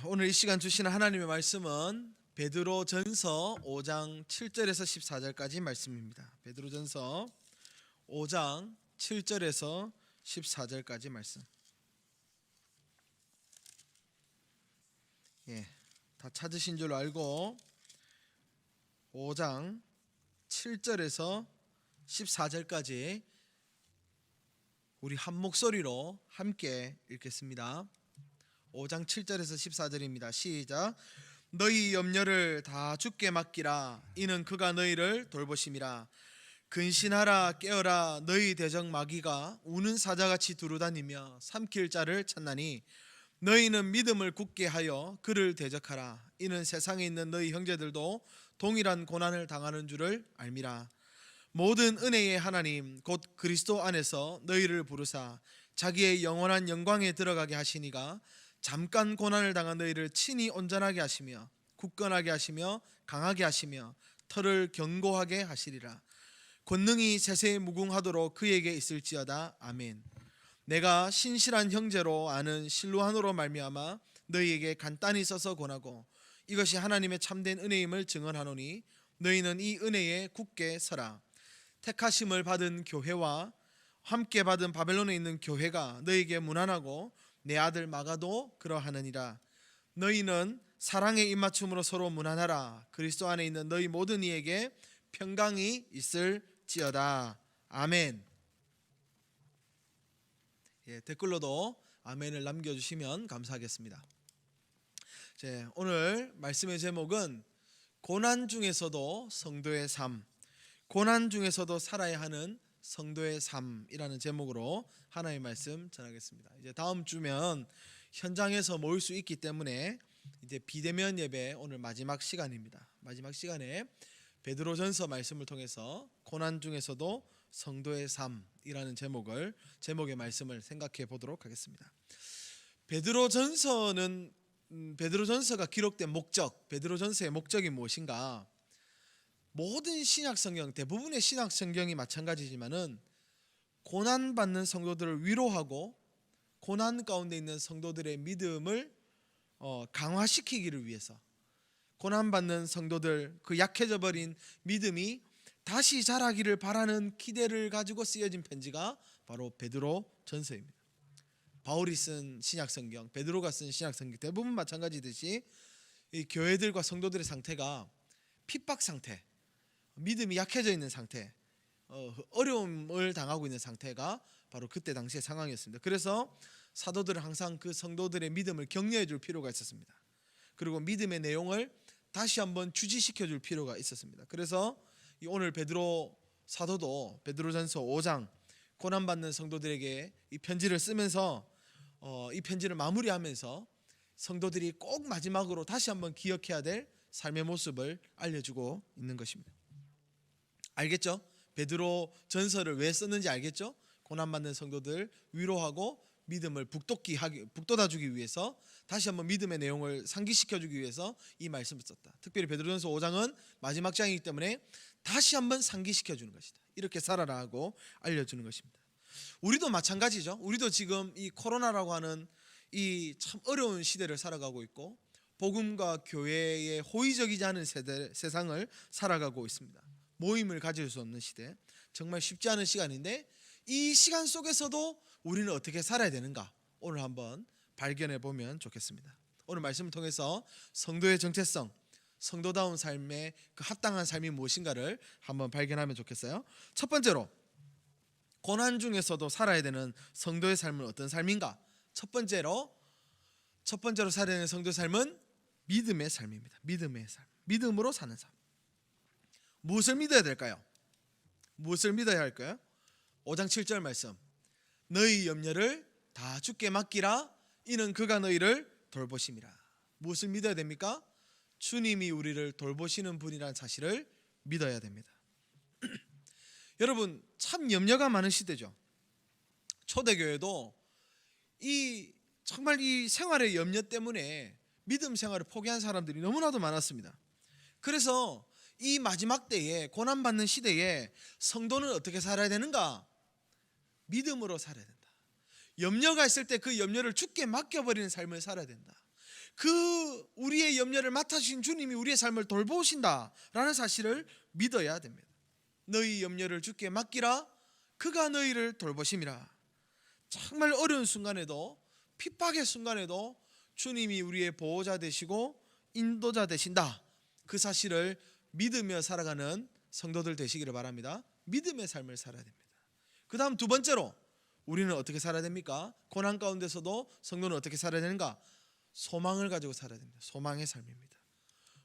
오늘 이 시간 주시는 하나님의 말씀은 베드로전서 5장 7절에서 14절까지 말씀입니다. 베드로전서 5장 7절에서 14절까지 말씀. 다 찾으신 줄 알고 5장 7절에서 14절까지 우리 한 목소리로 함께 읽겠습니다. 5장 7절에서 14절입니다. 시작. 너희 염려를 다 주께 맡기라. 이는 그가 너희를 돌보심이라. 근신하라 깨어라. 너희 대적 마귀가 우는 사자같이 두루다니며 삼킬 자를 찾나니 너희는 믿음을 굳게 하여 그를 대적하라. 이는 세상에 있는 너희 형제들도 동일한 고난을 당하는 줄을 알미라. 모든 은혜의 하나님 곧 그리스도 안에서 너희를 부르사 자기의 영원한 영광에 들어가게 하시니가 잠깐 고난을 당한 너희를 친히 온전하게 하시며 굳건하게 하시며 강하게 하시며 털을 견고하게 하시리라. 권능이 세세에 무궁하도록 그에게 있을지어다. 아멘. 내가 신실한 형제로 아는 실로한으로 말미암아 너희에게 간단히 써서 권하고 이것이 하나님의 참된 은혜임을 증언하노니 너희는 이 은혜에 굳게 서라. 택하심을 받은 교회와 함께 받은 바벨론에 있는 교회가 너희에게 문안하고 내 아들 마가도 그러하느니라. 너희는 사랑의 입맞춤으로 서로 문안하라. 그리스도 안에 있는 너희 모든 이에게 평강이 있을지어다. 아멘. 댓글로도 아멘을 남겨주시면 감사하겠습니다. 오늘 말씀의 제목은 고난 중에서도 성도의 삶, 고난 중에서도 살아야 하는 성도의 삶이라는 제목으로 하나님의 말씀 전하겠습니다. 이제 다음 주면 현장에서 모일 수 있기 때문에 이제 비대면 예배 오늘 마지막 시간입니다. 마지막 시간에 베드로전서 말씀을 통해서 고난 중에서도 성도의 삶이라는 제목의 말씀을 생각해 보도록 하겠습니다. 베드로전서가 기록된 목적, 베드로전서의 목적이 무엇인가? 모든 신약 성경, 대부분의 신약 성경이 마찬가지지만은 고난받는 성도들을 위로하고 고난 가운데 있는 성도들의 믿음을 강화시키기를 위해서, 고난받는 성도들, 그 약해져 버린 믿음이 다시 자라기를 바라는 기대를 가지고 쓰여진 편지가 바로 베드로전서입니다. 바울이 쓴 신약 성경, 베드로가 쓴 신약 성경 대부분 마찬가지듯이 이 교회들과 성도들의 상태가 핍박 상태, 믿음이 약해져 있는 상태, 어려움을 당하고 있는 상태가 바로 그때 당시의 상황이었습니다. 그래서 사도들은 항상 그 성도들의 믿음을 격려해 줄 필요가 있었습니다. 그리고 믿음의 내용을 다시 한번 주지시켜 줄 필요가 있었습니다. 그래서 오늘 베드로 사도도 베드로전서 5장 고난받는 성도들에게 이 편지를 쓰면서 이 편지를 마무리하면서 성도들이 꼭 마지막으로 다시 한번 기억해야 될 삶의 모습을 알려주고 있는 것입니다. 알겠죠? 베드로 전서를 왜 썼는지 알겠죠? 고난받는 성도들 위로하고 믿음을 북돋아주기 위해서, 다시 한번 믿음의 내용을 상기시켜주기 위해서 이 말씀을 썼다. 특별히 베드로전서 5장은 마지막 장이기 때문에 다시 한번 상기시켜주는 것이다. 이렇게 살아라 하고 알려주는 것입니다. 우리도 마찬가지죠. 우리도 지금 이 코로나라고 하는 이 참 어려운 시대를 살아가고 있고 복음과 교회에 호의적이지 않은 세상을 살아가고 있습니다. 모임을 가질 수 없는 시대, 정말 쉽지 않은 시간인데 이 시간 속에서도 우리는 어떻게 살아야 되는가, 오늘 한번 발견해 보면 좋겠습니다. 오늘 말씀을 통해서 성도의 정체성, 성도다운 삶의 그 합당한 삶이 무엇인가를 한번 발견하면 좋겠어요. 첫 번째로 고난 중에서도 살아야 되는 성도의 삶은 어떤 삶인가? 첫 번째로 살아야 되는 성도의 삶은 믿음의 삶입니다. 믿음의 삶, 믿음으로 사는 삶. 무엇을 믿어야 될까요? 무엇을 믿어야 할까요? 5장 7절 말씀, 너희 염려를 다 주께 맡기라. 이는 그가 너희를 돌보심이라. 무엇을 믿어야 됩니까? 주님이 우리를 돌보시는 분이라는 사실을 믿어야 됩니다. 여러분, 참 염려가 많은 시대죠. 초대교회도 정말 이 생활의 염려 때문에 믿음 생활을 포기한 사람들이 너무나도 많았습니다. 그래서 이 마지막 때에, 고난받는 시대에 성도는 어떻게 살아야 되는가? 믿음으로 살아야 된다. 염려가 있을 때 그 염려를 주께 맡겨버리는 삶을 살아야 된다. 그 우리의 염려를 맡아주신 주님이 우리의 삶을 돌보신다라는 사실을 믿어야 됩니다. 너희 염려를 주께 맡기라, 그가 너희를 돌보심이라. 정말 어려운 순간에도, 핍박의 순간에도 주님이 우리의 보호자 되시고 인도자 되신다, 그 사실을 믿으며 살아가는 성도들 되시기를 바랍니다. 믿음의 삶을 살아야 됩니다. 그 다음 두 번째로 우리는 어떻게 살아야 됩니까? 고난 가운데서도 성도는 어떻게 살아야 되는가? 소망을 가지고 살아야 됩니다. 소망의 삶입니다.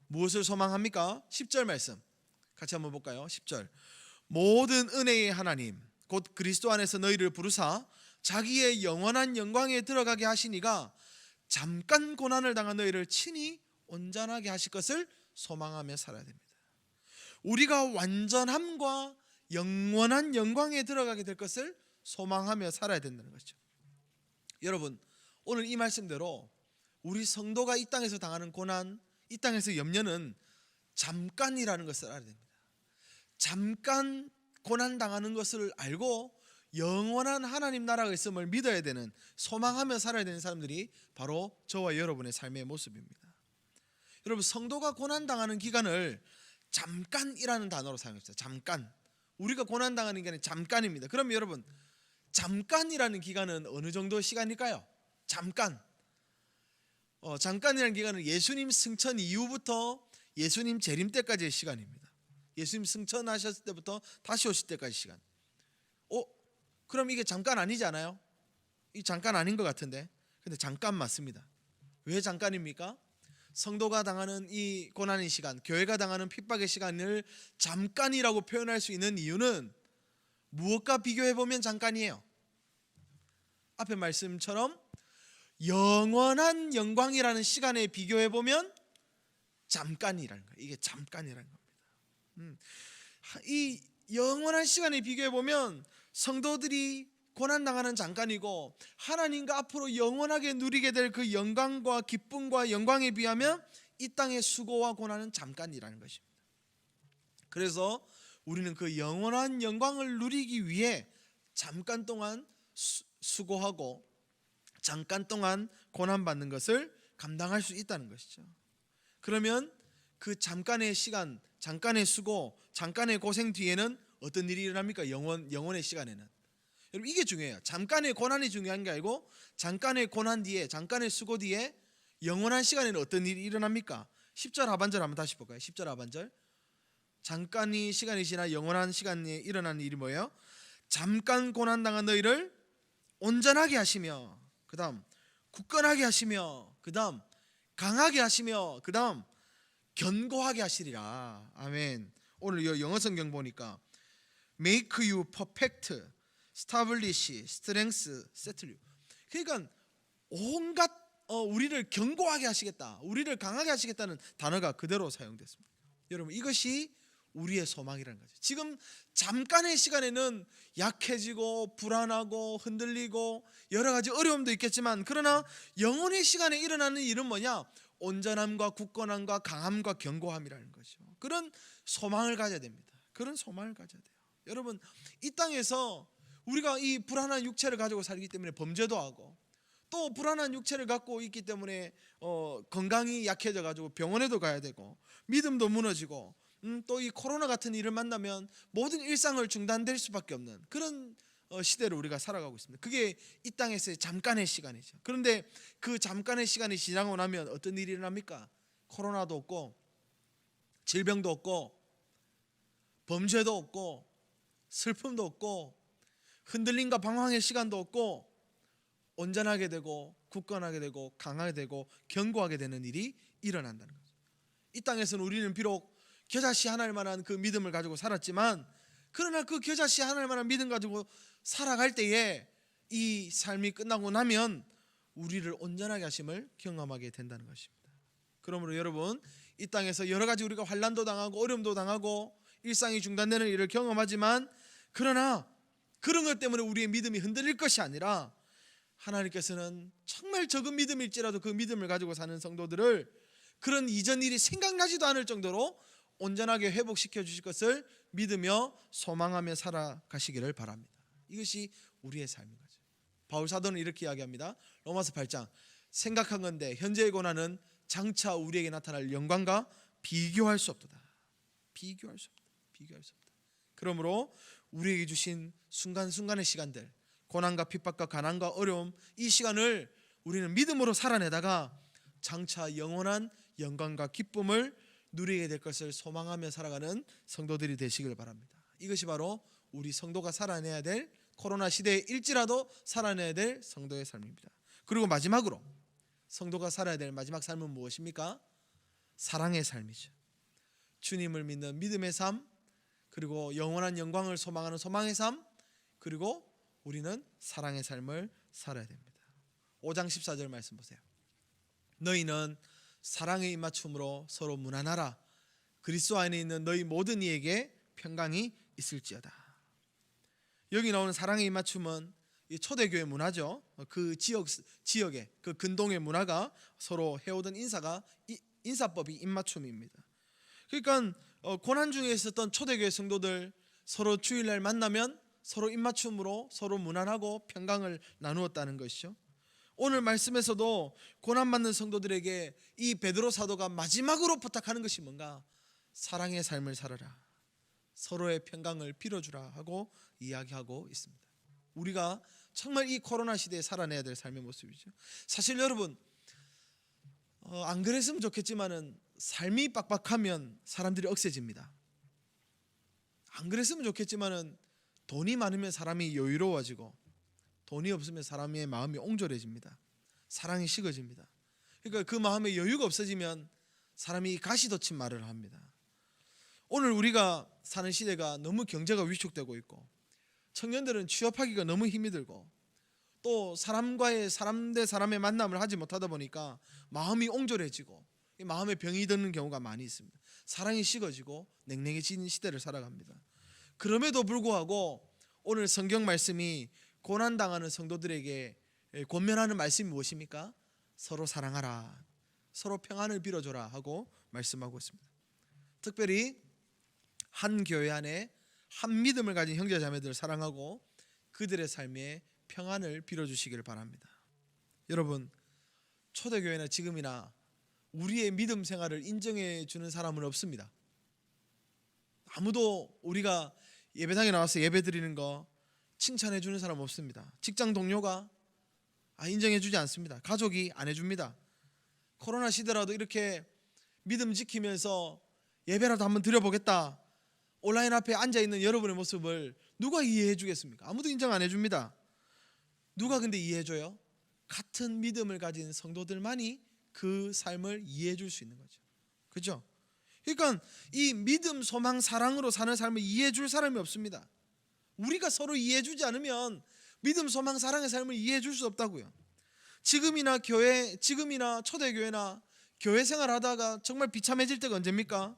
무엇을 소망합니까? 10절 말씀 같이 한번 볼까요? 10절, 모든 은혜의 하나님 곧 그리스도 안에서 너희를 부르사 자기의 영원한 영광에 들어가게 하시니가 잠깐 고난을 당한 너희를 친히 온전하게 하실 것을 소망하며 살아야 됩니다. 우리가 완전함과 영원한 영광에 들어가게 될 것을 소망하며 살아야 된다는 것이죠. 여러분, 오늘 이 말씀대로 우리 성도가 이 땅에서 당하는 고난, 이 땅에서 염려는 잠깐이라는 것을 알아야 됩니다. 잠깐 고난 당하는 것을 알고 영원한 하나님 나라가 있음을 믿어야 되는, 소망하며 살아야 되는 사람들이 바로 저와 여러분의 삶의 모습입니다. 여러분, 성도가 고난 당하는 기간을 잠깐이라는 단어로 사용했어요. 잠깐. 우리가 고난 당하는 기간이 잠깐입니다. 그럼 여러분, 잠깐이라는 기간은 어느 정도 시간일까요? 잠깐. 잠깐이라는 기간은 예수님 승천 이후부터 예수님 재림 때까지의 시간입니다. 예수님 승천하셨을 때부터 다시 오실 때까지 시간. 그럼 이게 잠깐 아니지 않아요? 이 잠깐 아닌 것 같은데. 근데 잠깐 맞습니다. 왜 잠깐입니까? 성도가 당하는 이 고난의 시간, 교회가 당하는 핍박의 시간을 잠깐이라고 표현할 수 있는 이유는 무엇과 비교해보면 잠깐이에요. 앞에 말씀처럼 영원한 영광이라는 시간에 비교해보면 잠깐이라는 거예요. 이게 잠깐이라는 겁니다. 이 영원한 시간에 비교해보면 성도들이 고난당하는 잠깐이고, 하나님과 앞으로 영원하게 누리게 될 그 영광과 기쁨과 영광에 비하면 이 땅의 수고와 고난은 잠깐이라는 것입니다. 그래서 우리는 그 영원한 영광을 누리기 위해 잠깐 동안 수고하고 잠깐 동안 고난받는 것을 감당할 수 있다는 것이죠. 그러면 그 잠깐의 시간, 잠깐의 수고, 잠깐의 고생 뒤에는 어떤 일이 일어납니까? 영원의 시간에는. 여러분, 이게 중요해요. 잠깐의 고난이 중요한 게 아니고 잠깐의 고난 뒤에, 잠깐의 수고 뒤에 영원한 시간에는 어떤 일이 일어납니까? 10절 하반절 한번 다시 볼까요? 10절 하반절. 잠깐이 시간이 지나 영원한 시간에 일어나는 일이 뭐예요? 잠깐 고난당한 너희를 온전하게 하시며, 그 다음 굳건하게 하시며, 그 다음 강하게 하시며, 그 다음 견고하게 하시리라. 아멘. 오늘 이 영어 성경 보니까 make you perfect, establish, strength, settle you. 그러니까 온갖 우리를 견고하게 하시겠다, 우리를 강하게 하시겠다는 단어가 그대로 사용됐습니다. 여러분, 이것이 우리의 소망이라는 거죠. 지금 잠깐의 시간에는 약해지고 불안하고 흔들리고 여러 가지 어려움도 있겠지만, 그러나 영원의 시간에 일어나는 일은 뭐냐? 온전함과 굳건함과 강함과 견고함이라는 거죠. 그런 소망을 가져야 됩니다. 그런 소망을 가져야 돼요. 여러분, 이 땅에서 우리가 이 불안한 육체를 가지고 살기 때문에 범죄도 하고, 또 불안한 육체를 갖고 있기 때문에 건강이 약해져 가지고 병원에도 가야 되고, 믿음도 무너지고, 또 이 코로나 같은 일을 만나면 모든 일상을 중단될 수밖에 없는 그런 시대를 우리가 살아가고 있습니다. 그게 이 땅에서의 잠깐의 시간이죠. 그런데 그 잠깐의 시간이 지나고 나면 어떤 일이 일어납니까? 코로나도 없고, 질병도 없고, 범죄도 없고, 슬픔도 없고, 흔들림과 방황의 시간도 없고, 온전하게 되고 굳건하게 되고 강하게 되고 견고하게 되는 일이 일어난다는 거죠. 이 땅에서는 우리는 비록 겨자씨 하나일 만한 그 믿음을 가지고 살았지만, 그러나 그 겨자씨 하나일 만한 믿음 가지고 살아갈 때에 이 삶이 끝나고 나면 우리를 온전하게 하심을 경험하게 된다는 것입니다. 그러므로 여러분, 이 땅에서 여러 가지 우리가 환난도 당하고 어려움도 당하고 일상이 중단되는 일을 경험하지만, 그러나 그런 것 때문에 우리의 믿음이 흔들릴 것이 아니라, 하나님께서는 정말 적은 믿음일지라도 그 믿음을 가지고 사는 성도들을 그런 이전 일이 생각나지도 않을 정도로 온전하게 회복시켜 주실 것을 믿으며 소망하며 살아가시기를 바랍니다. 이것이 우리의 삶인 거죠. 바울 사도는 이렇게 이야기합니다. 로마서 8장, 생각한 건데 현재의 고난은 장차 우리에게 나타날 영광과 비교할 수 없도다. 비교할 수 없다. 비교할 수 없다. 그러므로 우리에게 주신 순간순간의 시간들, 고난과 핍박과 가난과 어려움, 이 시간을 우리는 믿음으로 살아내다가 장차 영원한 영광과 기쁨을 누리게 될 것을 소망하며 살아가는 성도들이 되시길 바랍니다. 이것이 바로 우리 성도가 살아내야 될, 코로나 시대에 일지라도 살아내야 될 성도의 삶입니다. 그리고 마지막으로 성도가 살아야 될 마지막 삶은 무엇입니까? 사랑의 삶이죠. 주님을 믿는 믿음의 삶, 그리고 영원한 영광을 소망하는 소망의 삶, 그리고 우리는 사랑의 삶을 살아야 됩니다. 5장 14절 말씀 보세요. 너희는 사랑의 입맞춤으로 서로 무난하라. 그리스도 안에 있는 너희 모든 이에게 평강이 있을지어다. 여기 나오는 사랑의 입맞춤은 이 초대교회 문화죠. 그 지역의 그 근동의 문화가 서로 해오던 인사법이 입맞춤입니다. 그러니까 고난 중에 있었던 초대교회 성도들 서로 주일날 만나면 서로 입맞춤으로 서로 무난하고 평강을 나누었다는 것이죠. 오늘 말씀에서도 고난받는 성도들에게 이 베드로 사도가 마지막으로 부탁하는 것이 뭔가? 사랑의 삶을 살아라, 서로의 평강을 빌어주라 하고 이야기하고 있습니다. 우리가 정말 이 코로나 시대에 살아내야 될 삶의 모습이죠. 사실 여러분 안 그랬으면 좋겠지만은 삶이 빡빡하면 사람들이 억세집니다. 안 그랬으면 좋겠지만은 돈이 많으면 사람이 여유로워지고 돈이 없으면 사람의 마음이 옹졸해집니다. 사랑이 식어집니다. 그러니까 그 마음에 여유가 없어지면 사람이 가시돋친 말을 합니다. 오늘 우리가 사는 시대가 너무 경제가 위축되고 있고 청년들은 취업하기가 너무 힘이 들고 또 사람 대 사람의 만남을 하지 못하다 보니까 마음이 옹졸해지고 마음에 병이 드는 경우가 많이 있습니다. 사랑이 식어지고 냉랭해지는 시대를 살아갑니다. 그럼에도 불구하고 오늘 성경 말씀이 고난당하는 성도들에게 권면하는 말씀이 무엇입니까? 서로 사랑하라, 서로 평안을 빌어줘라 하고 말씀하고 있습니다. 특별히 한 교회 안에 한 믿음을 가진 형제자매들을 사랑하고 그들의 삶에 평안을 빌어주시기를 바랍니다. 여러분, 초대교회나 지금이나 우리의 믿음 생활을 인정해 주는 사람은 없습니다. 아무도 우리가 예배당에 나와서 예배 드리는 거 칭찬해 주는 사람 없습니다. 직장 동료가 인정해 주지 않습니다. 가족이 안 해줍니다. 코로나 시대라도 이렇게 믿음 지키면서 예배라도 한번 드려보겠다, 온라인 앞에 앉아있는 여러분의 모습을 누가 이해해 주겠습니까? 아무도 인정 안 해줍니다. 누가 근데 이해해줘요? 같은 믿음을 가진 성도들만이 그 삶을 이해해 줄 수 있는 거죠. 그렇죠? 그러니까 이 믿음, 소망, 사랑으로 사는 삶을 이해해 줄 사람이 없습니다. 우리가 서로 이해해 주지 않으면 믿음, 소망, 사랑의 삶을 이해해 줄 수 없다고요. 지금이나 초대교회나 교회 생활하다가 정말 비참해질 때가 언제입니까?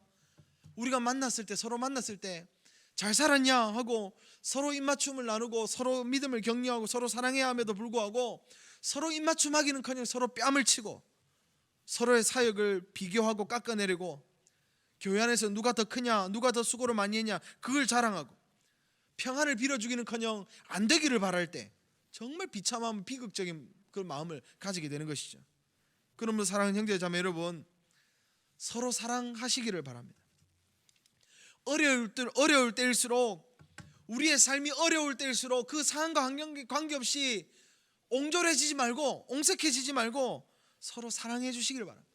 우리가 만났을 때, 서로 만났을 때 잘 살았냐 하고 서로 입맞춤을 나누고 서로 믿음을 격려하고 서로 사랑해야 함에도 불구하고 서로 입맞춤하기는커녕 서로 뺨을 치고 서로의 사역을 비교하고 깎아내리고 교회 안에서 누가 더 크냐, 누가 더 수고를 많이 했냐 그걸 자랑하고 평안을 빌어주기는커녕 안 되기를 바랄 때 정말 비참한 비극적인 그런 마음을 가지게 되는 것이죠. 그러므로 사랑하는 형제자매 여러분, 서로 사랑하시기를 바랍니다. 어려울 때일수록, 우리의 삶이 어려울 때일수록 그 상황과 환경에 관계없이 옹졸해지지 말고 옹색해지지 말고 서로 사랑해 주시길 바랍니다.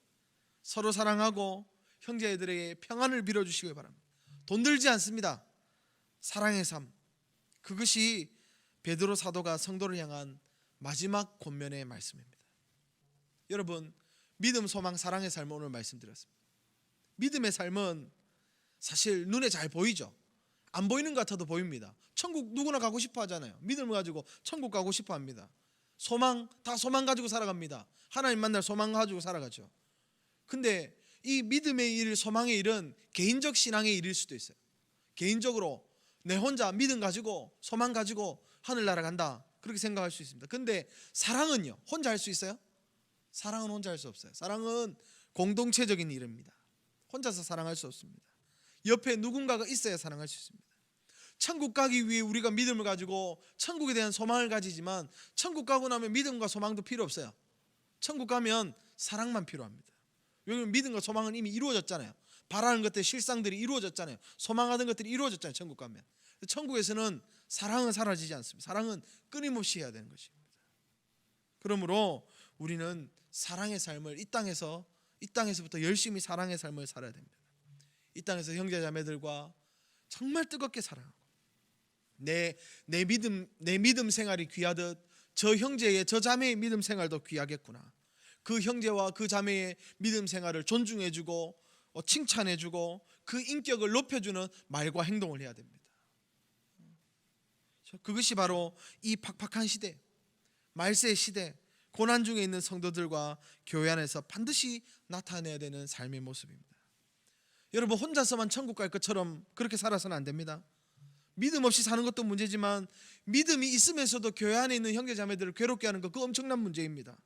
서로 사랑하고 형제들에게 평안을 빌어주시길 바랍니다. 돈 들지 않습니다. 사랑의 삶, 그것이 베드로 사도가 성도를 향한 마지막 권면의 말씀입니다. 여러분, 믿음, 소망, 사랑의 삶을 오늘 말씀드렸습니다. 믿음의 삶은 사실 눈에 잘 보이죠. 안 보이는 것 같아도 보입니다. 천국 누구나 가고 싶어 하잖아요. 믿음을 가지고 천국 가고 싶어 합니다. 소망, 다 소망 가지고 살아갑니다. 하나님 만날 소망 가지고 살아가죠. 근데 이 믿음의 일, 소망의 일은 개인적 신앙의 일일 수도 있어요. 개인적으로 내 혼자 믿음 가지고 소망 가지고 하늘나라 간다, 그렇게 생각할 수 있습니다. 근데 사랑은요, 혼자 할 수 있어요? 사랑은 혼자 할 수 없어요. 사랑은 공동체적인 일입니다. 혼자서 사랑할 수 없습니다. 옆에 누군가가 있어야 사랑할 수 있습니다. 천국 가기 위해 우리가 믿음을 가지고 천국에 대한 소망을 가지지만 천국 가고 나면 믿음과 소망도 필요 없어요. 천국 가면 사랑만 필요합니다. 왜냐하면 믿음과 소망은 이미 이루어졌잖아요. 바라는 것들, 실상들이 이루어졌잖아요. 소망하던 것들이 이루어졌잖아요. 천국 가면. 천국에서는 사랑은 사라지지 않습니다. 사랑은 끊임없이 해야 되는 것입니다. 그러므로 우리는 사랑의 삶을 이 땅에서부터 열심히 사랑의 삶을 살아야 됩니다. 이 땅에서 형제 자매들과 정말 뜨겁게 사랑하고 내 믿음 생활이 귀하듯 저 형제의 저 자매의 믿음 생활도 귀하겠구나. 그 형제와 그 자매의 믿음 생활을 존중해주고 칭찬해주고 그 인격을 높여주는 말과 행동을 해야 됩니다. 그것이 바로 이 팍팍한 시대, 말세 시대, 고난 중에 있는 성도들과 교회 안에서 반드시 나타내야 되는 삶의 모습입니다. 여러분, 혼자서만 천국 갈 것처럼 그렇게 살아서는 안 됩니다. 믿음 없이 사는 것도 문제지만 믿음이 있으면서도 교회 안에 있는 형제 자매들을 괴롭게 하는 것, 그거 엄청난 문제입니다.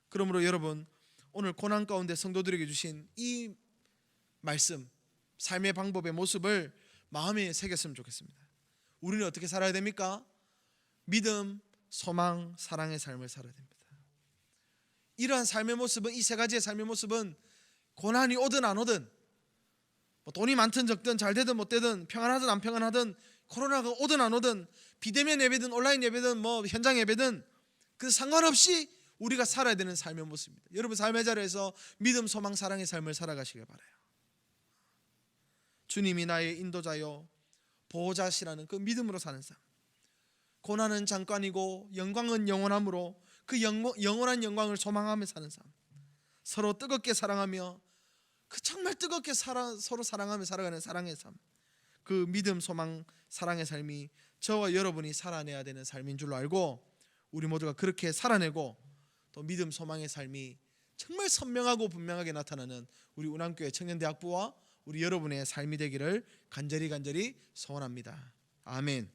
그러므로 여러분, 오늘 고난 가운데 성도들에게 주신 이 말씀, 삶의 방법의 모습을 마음에 새겼으면 좋겠습니다. 우리는 어떻게 살아야 됩니까? 믿음, 소망, 사랑의 삶을 살아야 됩니다. 이러한 삶의 모습은, 이 세 가지의 삶의 모습은 고난이 오든 안 오든, 돈이 많든 적든, 잘 되든 못 되든, 평안하든 안 평안하든, 코로나가 오든 안 오든, 비대면 예배든 온라인 예배든 현장 예배든 그 상관없이 우리가 살아야 되는 삶의 모습입니다. 여러분, 삶의 자리에서 믿음, 소망, 사랑의 삶을 살아가시길 바라요. 주님이 나의 인도자요 보호자시라는 그 믿음으로 사는 삶. 고난은 잠깐이고 영광은 영원함으로 그 영원한 영광을 소망하며 사는 삶. 서로 뜨겁게 사랑하며 그 정말 뜨겁게 서로 사랑하며 살아가는 사랑의 삶. 그 믿음, 소망, 사랑의 삶이 저와 여러분이 살아내야 되는 삶인 줄로 알고 우리 모두가 그렇게 살아내고 또 믿음, 소망의 삶이 정말 선명하고 분명하게 나타나는 우리 운암교회 청년대학부와 우리 여러분의 삶이 되기를 간절히 소원합니다. 아멘.